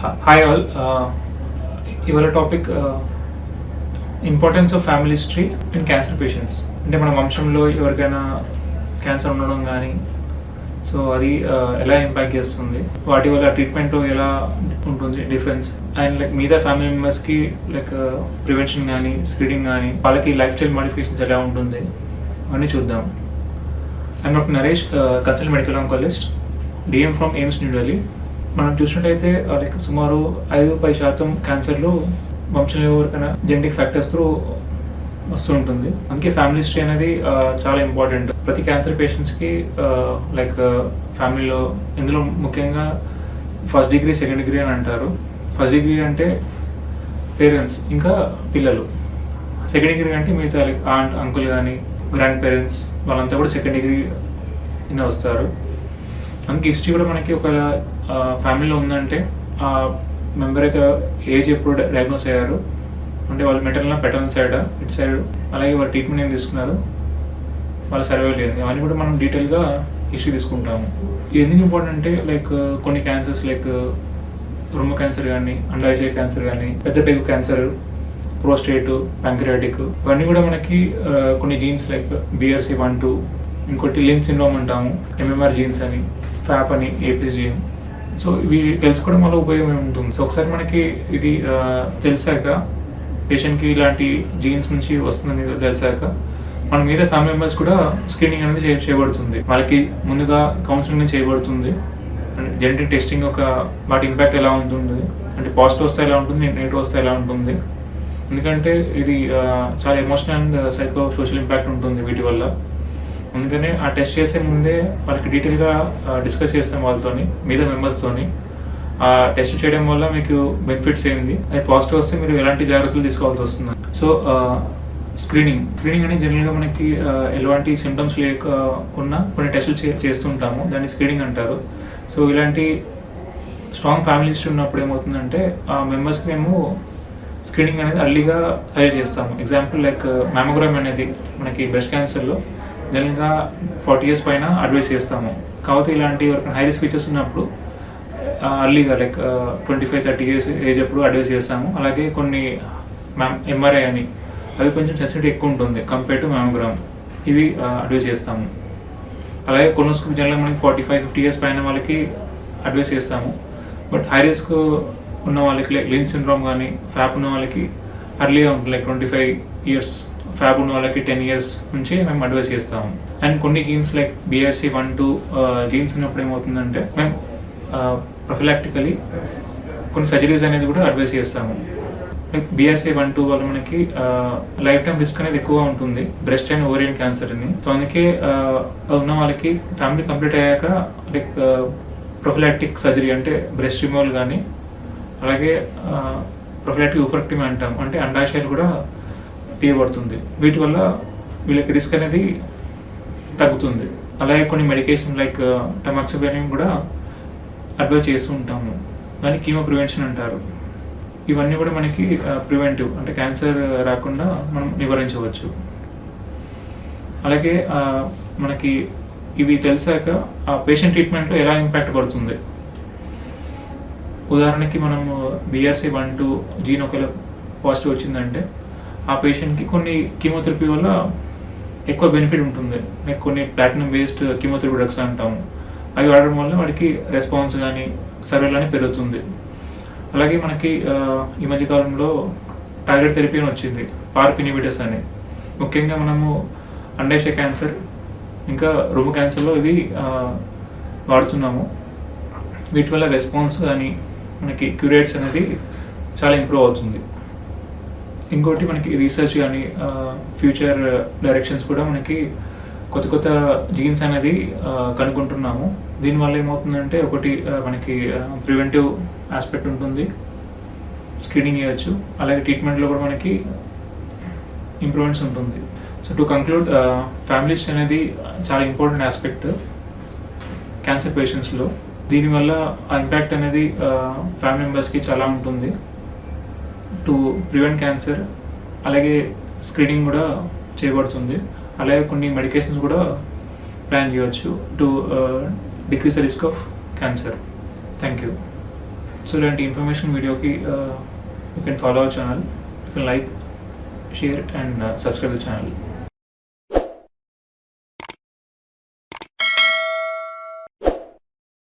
Hi all. ఇవాళ topic importance of family history in cancer patients. అంటే మన వంశంలో ఎవరికైనా క్యాన్సర్ ఉండడం కానీ సో అది ఎలా ఇంపాక్ట్ చేస్తుంది, వాటి వల్ల ట్రీట్మెంట్లో ఎలా ఉంటుంది డిఫరెన్స్, అండ్ లైక్ మిగతా ఫ్యామిలీ మెంబర్స్కి లైక్ ప్రివెన్షన్ కానీ స్క్రీనింగ్ కానీ వాళ్ళకి లైఫ్ స్టైల్ మోడిఫికేషన్స్ ఎలా ఉంటుంది అని చూద్దాం. I'm doctor Naresh, consultant medical oncologist, DM from AIIMS new Delhi. మనం చూసినట్టయితే లైక్ సుమారు 5-10% క్యాన్సర్లు వంశంలో ఎవరికైనా జెనెటిక్ ఫ్యాక్టర్స్ త్రూ వస్తూ ఉంటుంది. అందుకే ఫ్యామిలీ హిస్టరీ అనేది చాలా ఇంపార్టెంట్ ప్రతి క్యాన్సర్ పేషెంట్స్కి. లైక్ ఫ్యామిలీలో ఇందులో ముఖ్యంగా ఫస్ట్ డిగ్రీ, సెకండ్ డిగ్రీ అని అంటారు. ఫస్ట్ డిగ్రీ అంటే పేరెంట్స్ ఇంకా పిల్లలు, సెకండ్ డిగ్రీ అంటే మిగతా లైక్ ఆంట్, అంకుల్ కానీ గ్రాండ్ పేరెంట్స్ వాళ్ళంతా కూడా సెకండ్ డిగ్రీ కింద వస్తారు. అందుకే హిస్టరీ కూడా మనకి ఒక ఫ్యామిలీలో ఉందంటే ఆ మెంబర్ అయితే ఏజ్ ఎప్పుడు డయాగ్నోస్ అయ్యారు, అంటే వాళ్ళు మెటర్నల్ పెటర్నల్ సైడ్ ఇటు సైడ్, అలాగే వాళ్ళు ట్రీట్మెంట్ ఏం తీసుకున్నారు, వాళ్ళ సర్వైవల్ ఏంది, అవన్నీ కూడా మనం డీటెయిల్గా హిస్టరీ తీసుకుంటాము. ఎందుకు ఇంపార్టెంట్ అంటే లైక్ కొన్ని క్యాన్సర్స్ లైక్ రొమ్ము క్యాన్సర్ కానీ, అండాశయ క్యాన్సర్ కానీ, పెద్ద పెగు క్యాన్సర్, ప్రోస్టేట్, ప్యాంక్రియాటిక్, ఇవన్నీ కూడా మనకి కొన్ని జీన్స్ లైక్ BRCA1-2, ఇంకోటి లింక్ సిండ్రోమ్ అంటాము, MMR జీన్స్ అని, ఫ్యాప్ అని, ఏపీస్ జీన్. సో ఇవి తెలుసుకోవడం వల్ల ఉపయోగం ఉంటుంది. సో ఒకసారి మనకి ఇది తెలిసాక, పేషెంట్కి ఇలాంటి జీన్స్ నుంచి వస్తుందని తెలిసాక మన మీద ఫ్యామిలీ మెంబర్స్ కూడా స్క్రీనింగ్ అనేది చేయబడుతుంది. వాళ్ళకి ముందుగా కౌన్సిలింగ్ చేయబడుతుంది. జెనెటిక్ టెస్టింగ్ ఒక వాటి ఇంపాక్ట్ ఎలా ఉంటుంది, అంటే పాజిటివ్ వస్తే ఎలా ఉంటుంది, నెగిటివ్ వస్తే ఎలా ఉంటుంది. ఎందుకంటే ఇది చాలా emotional and psycho social impact ఉంటుంది వీటి వల్ల. అందుకనే ఆ టెస్ట్ చేసే ముందే వాళ్ళకి డీటెయిల్గా డిస్కస్ చేస్తాం వాళ్ళతోని, మిగతా మెంబర్స్తోని. ఆ టెస్ట్ చేయడం వల్ల మీకు బెనిఫిట్స్ ఏంది, అది పాజిటివ్ వస్తే మీరు ఎలాంటి జాగ్రత్తలు తీసుకోవాల్సి వస్తుంది. సో స్క్రీనింగ్ అనేది జనరల్గా మనకి ఎలాంటి సిమ్టమ్స్ లేకున్నా కొన్ని టెస్టులు చేస్తుంటాము, దాన్ని స్క్రీనింగ్ అంటారు. సో ఇలాంటి స్ట్రాంగ్ ఫ్యామిలీ హిస్టరీ ఉన్నప్పుడు ఏమవుతుందంటే ఆ మెంబర్స్కి మేము స్క్రీనింగ్ అనేది అర్లీగా సజెస్ట్ చేస్తాము. ఎగ్జాంపుల్ లైక్ మ్యామోగ్రామ్ అనేది మనకి బ్రెస్ట్ క్యాన్సర్లో జనరల్గా 40 years పైన అడ్వైస్ చేస్తాము. కాకపోతే ఇలాంటి హై రిస్క్ ఫీచర్స్ ఉన్నప్పుడు అర్లీగా లైక్ 25-30 years ఏజ్ అప్పుడు అడ్వైస్ చేస్తాము. అలాగే కొన్ని MRI అని, అవి కొంచెం సెన్సిటివిటీ ఎక్కువ ఉంటుంది కంపేర్ టు మ్యామోగ్రామ్, ఇవి అడ్వైస్ చేస్తాము. అలాగే కొనోస్కోపీ జనరల్గా మనకి 45-50 years పైన వాళ్ళకి అడ్వైస్ చేస్తాము. బట్ హై రిస్క్ ఉన్న వాళ్ళకి లైక్ లింక్ సిండ్రోమ్ కానీ, ఫ్యాప్ ఉన్న వాళ్ళకి అర్లీగా ఉంటుంది, లైక్ 25 years, ఫ్యాబ్ ఉన్న వాళ్ళకి 10 years నుంచి మేము అడ్వైస్ చేస్తాము. అండ్ కొన్ని జీన్స్ లైక్ BRCA1-2 జీన్స్ ఉన్నప్పుడు ఏమవుతుందంటే మేము ప్రొఫిలాక్టికలీ కొన్ని సర్జరీస్ అనేది కూడా అడ్వైస్ చేస్తాము. లైక్ BRCA1-2 వల్ల మనకి లైఫ్ టైం రిస్క్ అనేది ఎక్కువ ఉంటుంది బ్రెస్ట్ అండ్ ఓరియన్ క్యాన్సర్ అని. సో అందుకే ఉన్న వాళ్ళకి ఫ్యామిలీ కంప్లీట్ అయ్యాక లైక్ ప్రొఫిలాక్టిక్ సర్జరీ అంటే బ్రెస్ట్ రిమూవల్ కానీ, అలాగే ప్రొఫిలాక్టిక్ యూఫరెక్టమీ అంటాం, అంటే అండాశయాలు కూడా తీయబడుతుంది. వీటి వల్ల వీళ్ళకి రిస్క్ అనేది తగ్గుతుంది. అలాగే కొన్ని మెడికేషన్ లైక్ టమాక్సిఫెన్ కూడా అడ్వైజ్ చేస్తూ ఉంటాము, దాన్ని కీమో ప్రివెన్షన్ అంటారు. ఇవన్నీ కూడా మనకి ప్రివెంటివ్, అంటే క్యాన్సర్ రాకుండా మనం నివారించవచ్చు. అలాగే మనకి ఇవి తెలిసాక ఆ పేషెంట్ ట్రీట్మెంట్లో ఎలా ఇంపాక్ట్ పడుతుంది. ఉదాహరణకి మనము BRCA1-2 జీన్ ఒకవేళ పాజిటివ్ వచ్చిందంటే ఆ పేషెంట్కి కొన్ని కీమోథెరపీ వల్ల ఎక్కువ బెనిఫిట్ ఉంటుంది. లైక్ కొన్ని ప్లాటినం బేస్డ్ కీమోథెరపీ డ్రగ్స్ అంటాము, అవి వాడడం వల్ల వాడికి రెస్పాన్స్ కానీ సర్వైవల్ అని పెరుగుతుంది. అలాగే మనకి ఈ మధ్యకాలంలో టార్గెట్ థెరపీ అని వచ్చింది, PARP ఇన్హిబిటర్స్ అని. ముఖ్యంగా మనము అండాశయ క్యాన్సర్ ఇంకా రొమ్ము క్యాన్సర్లో ఇది వాడుతున్నాము. వీటి వల్ల రెస్పాన్స్ కానీ మనకి క్యూరేట్స్ అనేది చాలా ఇంప్రూవ్ అవుతుంది. ఇంకోటి మనకి రీసెర్చ్ కానీ ఫ్యూచర్ డైరెక్షన్స్ కూడా మనకి కొత్త కొత్త జీన్స్ అనేది కనుక్కుంటున్నాము. దీనివల్ల ఏమవుతుందంటే ఒకటి మనకి ప్రివెంటివ్ ఆస్పెక్ట్ ఉంటుంది, స్క్రీనింగ్ చేయొచ్చు, అలాగే ట్రీట్మెంట్లో కూడా మనకి ఇంప్రూవ్మెంట్స్ ఉంటుంది. So to conclude, family history అనేది చాలా ఇంపార్టెంట్ ఆస్పెక్ట్ క్యాన్సర్ పేషెంట్స్లో. దీనివల్ల ఆ ఇంపాక్ట్ అనేది ఫ్యామిలీ మెంబర్స్కి చాలా ఉంటుంది టు ప్రివెంట్ క్యాన్సర్. అలాగే స్క్రీనింగ్ కూడా చేయబడుతుంది, అలాగే కొన్ని మెడికేషన్స్ కూడా ప్లాన్ చేయవచ్చు to decrease the risk of cancer. Thank you. So ఇలాంటి ఇన్ఫర్మేషన్ వీడియోకి you can follow our channel, you can like, share and subscribe the channel.